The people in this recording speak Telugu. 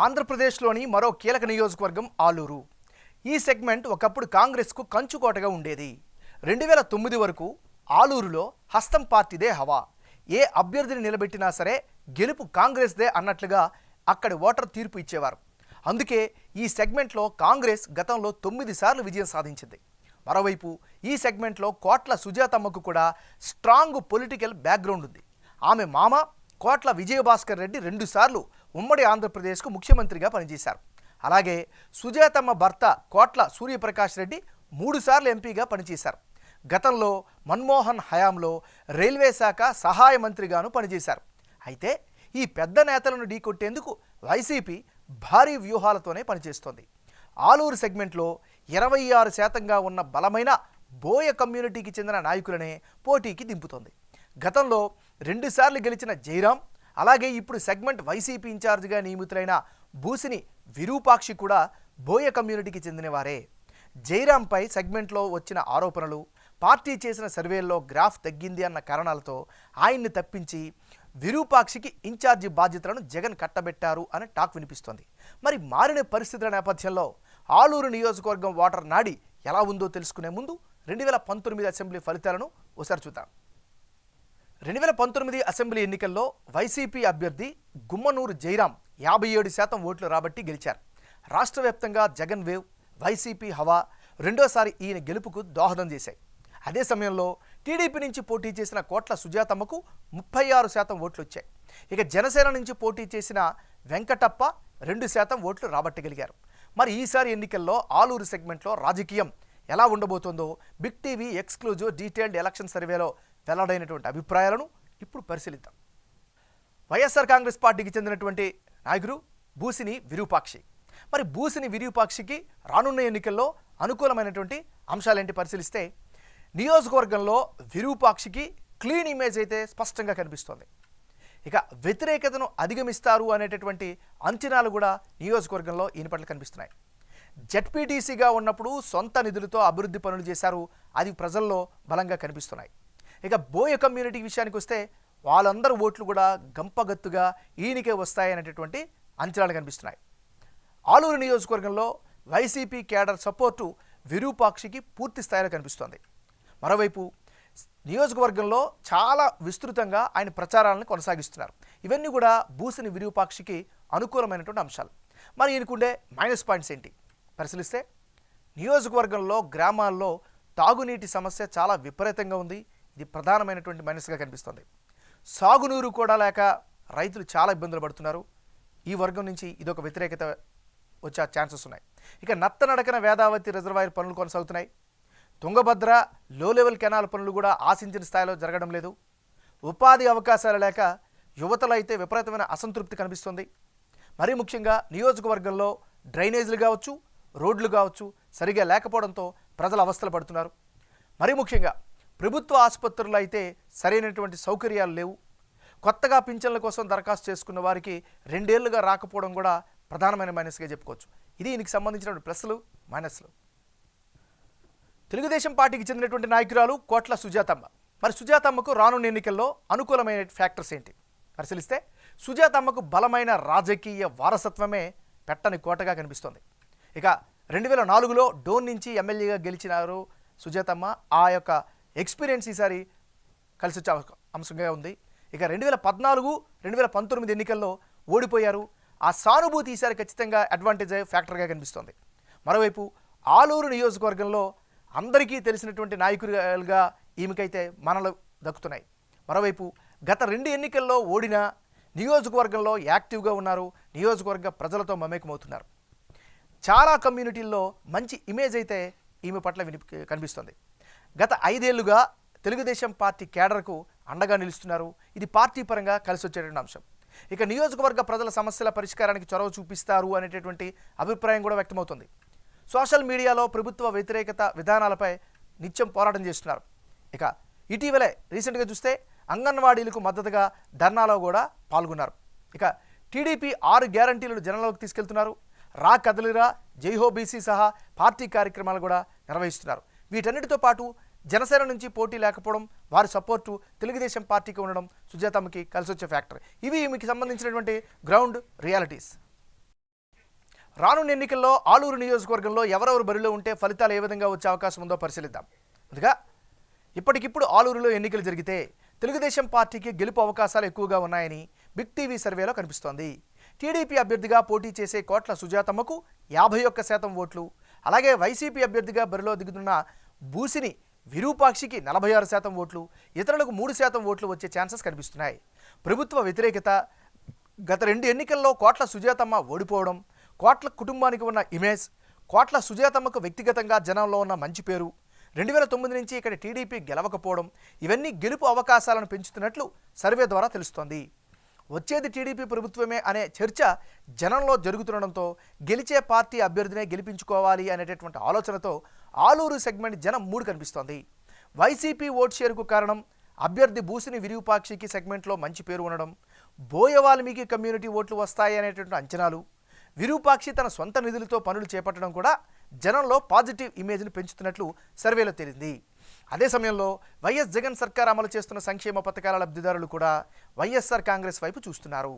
ఆంధ్రప్రదేశ్లోని మరో కీలక నియోజకవర్గం ఆలూరు. ఈ సెగ్మెంట్ ఒకప్పుడు కాంగ్రెస్కు కంచుకోటగా ఉండేది. 2009 వరకు ఆలూరులో హస్తం పార్టీదే హవా. ఏ అభ్యర్థిని నిలబెట్టినా సరే గెలుపు కాంగ్రెస్దే అన్నట్లుగా అక్కడి ఓటర్ తీర్పు ఇచ్చేవారు. అందుకే ఈ సెగ్మెంట్లో కాంగ్రెస్ గతంలో 9 సార్లు విజయం సాధించింది. మరోవైపు ఈ సెగ్మెంట్లో కోట్ల సుజాతమ్మకు కూడా స్ట్రాంగ్ పొలిటికల్ బ్యాక్గ్రౌండ్ ఉంది. ఆమె మామ కోట్ల విజయభాస్కర్ రెడ్డి 2 సార్లు ఉమ్మడి ఆంధ్రప్రదేశ్కు ముఖ్యమంత్రిగా పనిచేశారు. అలాగే సుజాతమ్మ భర్త కోట్ల సూర్యప్రకాష్ రెడ్డి 3 సార్లు ఎంపీగా పనిచేశారు. గతంలో మన్మోహన్ హయాంలో రైల్వే శాఖ సహాయ మంత్రిగాను పనిచేశారు. అయితే ఈ పెద్ద నేతలను ఢీకొట్టేందుకు వైసీపీ భారీ వ్యూహాలతోనే పనిచేస్తోంది. ఆలూరు సెగ్మెంట్లో 26% ఉన్న బలమైన బోయ కమ్యూనిటీకి చెందిన నాయకులనే పోటీకి దింపుతోంది. గతంలో 2 సార్లు గెలిచిన జైరాం, అలాగే ఇప్పుడు సెగ్మెంట్ వైసీపీ ఇన్ఛార్జిగా నియమితులైన బూసిని విరూపాక్షి కూడా బోయ కమ్యూనిటీకి చెందినవారే. జైరాంపై సెగ్మెంట్లో వచ్చిన ఆరోపణలు, పార్టీ చేసిన సర్వేల్లో గ్రాఫ్ తగ్గింది అన్న కారణాలతో ఆయన్ని తప్పించి విరూపాక్షికి ఇన్ఛార్జి బాధ్యతలను జగన్ కట్టబెట్టారు అని టాక్ వినిపిస్తోంది. మరి మారిన పరిస్థితుల నేపథ్యంలో ఆలూరు నియోజకవర్గం ఓటర్ నాడి ఎలా ఉందో తెలుసుకునే ముందు 2019 అసెంబ్లీ ఫలితాలను ఒకసారి చూద్దాం. 2019 అసెంబ్లీ ఎన్నికల్లో వైసీపీ అభ్యర్థి గుమ్మనూరు జైరాం 57% ఓట్లు రాబట్టి గెలిచారు. రాష్ట్ర వ్యాప్తంగా జగన్ వేవ్, వైసీపీ హవా రెండోసారి ఈయన గెలుపుకు దోహదం చేశాయి. అదే సమయంలో టీడీపీ నుంచి పోటీ చేసిన కోట్ల సుజాతమ్మకు 36% ఓట్లు వచ్చాయి. ఇక జనసేన నుంచి పోటీ చేసిన వెంకటప్ప 2% ఓట్లు రాబట్టగలిగారు. మరి ఈసారి ఎన్నికల్లో ఆలూరు సెగ్మెంట్లో రాజకీయం ఎలా ఉండబోతోందో big TV exclusive detailed election సర్వేలో వెల్లడైనటువంటి అభిప్రాయాలను ఇప్పుడు పరిశీలిద్దాం. వైఎస్ఆర్ కాంగ్రెస్ పార్టీకి చెందినటువంటి నాయకుడు బూసిని విరూపాక్షి. మరి బూసిని విరూపాక్షికి రానున్న ఎన్నికల్లో అనుకూలమైనటువంటి అంశాలేంటి పరిశీలిస్తే, నియోజకవర్గంలో విరూపాక్షికి క్లీన్ ఇమేజ్ అయితే స్పష్టంగా కనిపిస్తోంది. ఇక వ్యతిరేకతను అధిగమిస్తారు అనేటటువంటి అంచనాలు కూడా నియోజకవర్గంలో ఈయన పట్ల కనిపిస్తున్నాయి. జెడ్పీటీసీగా ఉన్నప్పుడు సొంత నిధులతో అభివృద్ధి పనులు చేశారు, అది ప్రజల్లో బలంగా కనిపిస్తున్నాయి. ఇక బోయ కమ్యూనిటీ విషయానికి వస్తే వాళ్ళందరూ ఓట్లు కూడా గంపగత్తుగా ఈయనకే వస్తాయనేటటువంటి అంచనాలు కనిపిస్తున్నాయి. ఆలూరు నియోజకవర్గంలో వైసీపీ కేడర్ సపోర్టు విరూపాక్షికి పూర్తి స్థాయిలో కనిపిస్తోంది. మరోవైపు నియోజకవర్గంలో చాలా విస్తృతంగా ఆయన ప్రచారాలను కొనసాగిస్తున్నారు. ఇవన్నీ కూడా బూసిని విరూపాక్షికి అనుకూలమైనటువంటి అంశాలు. మరి ఈయనకుండే మైనస్ పాయింట్స్ ఏంటి పరిశీలిస్తే, నియోజకవర్గంలో గ్రామాల్లో తాగునీటి సమస్య చాలా విపరీతంగా ఉంది. ఇది ప్రధానమైనటువంటి మైనస్గా కనిపిస్తుంది. సాగునీరు కూడా లేక రైతులు చాలా ఇబ్బందులు పడుతున్నారు. ఈ వర్గం నుంచి ఇదొక వ్యతిరేకత వచ్చే ఛాన్సెస్ ఉన్నాయి. ఇక నత్తనడకన వేదావతి రిజర్వాయర్ పనులు కొనసాగుతున్నాయి. తుంగభద్ర లో లెవెల్ కెనాల్ పనులు కూడా ఆశించిన స్థాయిలో జరగడం లేదు. ఉపాధి అవకాశాలు లేక యువతలో అయితే విపరీతమైన అసంతృప్తి కనిపిస్తుంది. మరీ ముఖ్యంగా నియోజకవర్గంలో డ్రైనేజీలు కావచ్చు, రోడ్లు కావచ్చు సరిగా లేకపోవడంతో ప్రజలు అవస్థలు పడుతున్నారు. మరీ ముఖ్యంగా ప్రభుత్వ ఆసుపత్రుల్లో అయితే సరైనటువంటి సౌకర్యాలు లేవు. కొత్తగా పింఛన్ల కోసం దరఖాస్తు చేసుకున్న వారికి 2 ఏళ్లుగా రాకపోవడం కూడా ప్రధానమైన మైనస్గా చెప్పుకోవచ్చు. ఇది దీనికి సంబంధించినటువంటి ప్లస్లు, మైనస్లు. తెలుగుదేశం పార్టీకి చెందినటువంటి నాయకురాలు కోట్ల సుజాతమ్మ. మరి సుజాతమ్మకు రానున్న ఎన్నికల్లో అనుకూలమైన ఫ్యాక్టర్స్ ఏంటి పరిశీలిస్తే, సుజాతమ్మకు బలమైన రాజకీయ వారసత్వమే పెట్టని కోటగా కనిపిస్తోంది. ఇక 2004లో డోన్ నుంచి ఎమ్మెల్యేగా గెలిచినారు సుజాతమ్మ. ఆ యొక్క ఎక్స్పీరియన్స్ ఈసారి కలిసి వచ్చే అంశంగా ఉంది. ఇక 2014, 2019 ఎన్నికల్లో ఓడిపోయారు. ఆ సానుభూతి ఈసారి ఖచ్చితంగా అడ్వాంటేజ్ ఫ్యాక్టర్గా కనిపిస్తోంది. మరోవైపు ఆలూరు నియోజకవర్గంలో అందరికీ తెలిసినటువంటి నాయకులుగా ఈమెకైతే మనలు దక్కుతున్నాయి. మరోవైపు గత 2 ఎన్నికల్లో ఓడిన నియోజకవర్గంలో యాక్టివ్గా ఉన్నారు. నియోజకవర్గ ప్రజలతో మమేకమవుతున్నారు. చాలా కమ్యూనిటీల్లో మంచి ఇమేజ్ అయితే ఈమె పట్ల కనిపిస్తుంది. గత 5 ఏళ్లుగా తెలుగుదేశం పార్టీ కేడర్కు అండగా నిలుస్తున్నారు. ఇది పార్టీ పరంగా కలిసి వచ్చేటువంటి అంశం. ఇక నియోజకవర్గ ప్రజల సమస్యల పరిష్కారానికి చొరవ చూపిస్తారు అనేటటువంటి అభిప్రాయం కూడా వ్యక్తమవుతుంది. సోషల్ మీడియాలో ప్రభుత్వ వ్యతిరేకత విధానాలపై నిత్యం పోరాటం చేస్తున్నారు. ఇక ఇటీవలే రీసెంట్గా చూస్తే అంగన్వాడీలకు మద్దతుగా ధర్నాలో కూడా పాల్గొన్నారు. ఇక టీడీపీ 6 గ్యారంటీలను జనంలోకి తీసుకెళ్తున్నారు. రా కదలిరా, జైహో బీసీ సహా పార్టీ కార్యక్రమాలు కూడా నిర్వహిస్తున్నారు. వీటన్నిటితో పాటు జనసేన నుంచి పోటీ లేకపోవడం, వారి సపోర్టు తెలుగుదేశం పార్టీకి ఉండడం సుజాతమ్మకి కలిసి వచ్చే ఫ్యాక్టర్. ఇవి మీకు సంబంధించినటువంటి గ్రౌండ్ రియాలిటీస్. రానున్న ఎన్నికల్లో ఆలూరు నియోజకవర్గంలో ఎవరెవరు బరిలో ఉంటే ఫలితాలు ఏ విధంగా వచ్చే అవకాశం ఉందో పరిశీలిద్దాం. ముందుగా ఇప్పటికిప్పుడు ఆలూరులో ఎన్నికలు జరిగితే తెలుగుదేశం పార్టీకి గెలుపు అవకాశాలు ఎక్కువగా ఉన్నాయని బిగ్ టీవీ సర్వేలో కనిపిస్తోంది. టీడీపీ అభ్యర్థిగా పోటీ చేసే కోట్ల సుజాతమ్మకు 51% ఓట్లు, అలాగే వైసీపీ అభ్యర్థిగా బరిలో దిగుతున్న బూసిని విరూపాక్షికి 46% ఓట్లు, ఇతరులకు 3% ఓట్లు వచ్చే ఛాన్సెస్ కనిపిస్తున్నాయి. ప్రభుత్వ వ్యతిరేకత, గత 2 ఎన్నికల్లో కోట్ల సుజాతమ్మ ఓడిపోవడం, కోట్ల కుటుంబానికి ఉన్న ఇమేజ్, కోట్ల సుజాతమ్మకు వ్యక్తిగతంగా జనంలో ఉన్న మంచి పేరు, 2009 నుంచి ఇక్కడ టీడీపీ గెలవకపోవడం, ఇవన్నీ గెలుపు అవకాశాలను పెంచుతున్నట్లు సర్వే ద్వారా తెలుస్తోంది. వచ్చేది టీడీపీ ప్రభుత్వమే అనే చర్చ జనంలో జరుగుతుండడంతో గెలిచే పార్టీ అభ్యర్థినే గెలిపించుకోవాలి అనేటటువంటి ఆలోచనతో ఆలూరు సెగ్మెంట్ జనం మూడు కనిపిస్తోంది. వైసీపీ ఓట్ షేరుకు కారణం అభ్యర్థి బూసిని విరూపాక్షికి సెగ్మెంట్లో మంచి పేరు ఉండడం, బోయ వాల్మీకి కమ్యూనిటీ ఓట్లు వస్తాయి అనేటువంటి అంచనాలు, విరూపాక్షి తన సొంత నిధులతో పనులు చేపట్టడం కూడా జనంలో పాజిటివ్ ఇమేజ్ను పెంచుతున్నట్లు సర్వేలో తేలింది. అదే సమయంలో వైఎస్ జగన్ సర్కార్ అమలు చేస్తున్న సంక్షేమ పథకాల లబ్ధిదారులు కూడా వైఎస్ఆర్ కాంగ్రెస్ వైపు చూస్తున్నారు.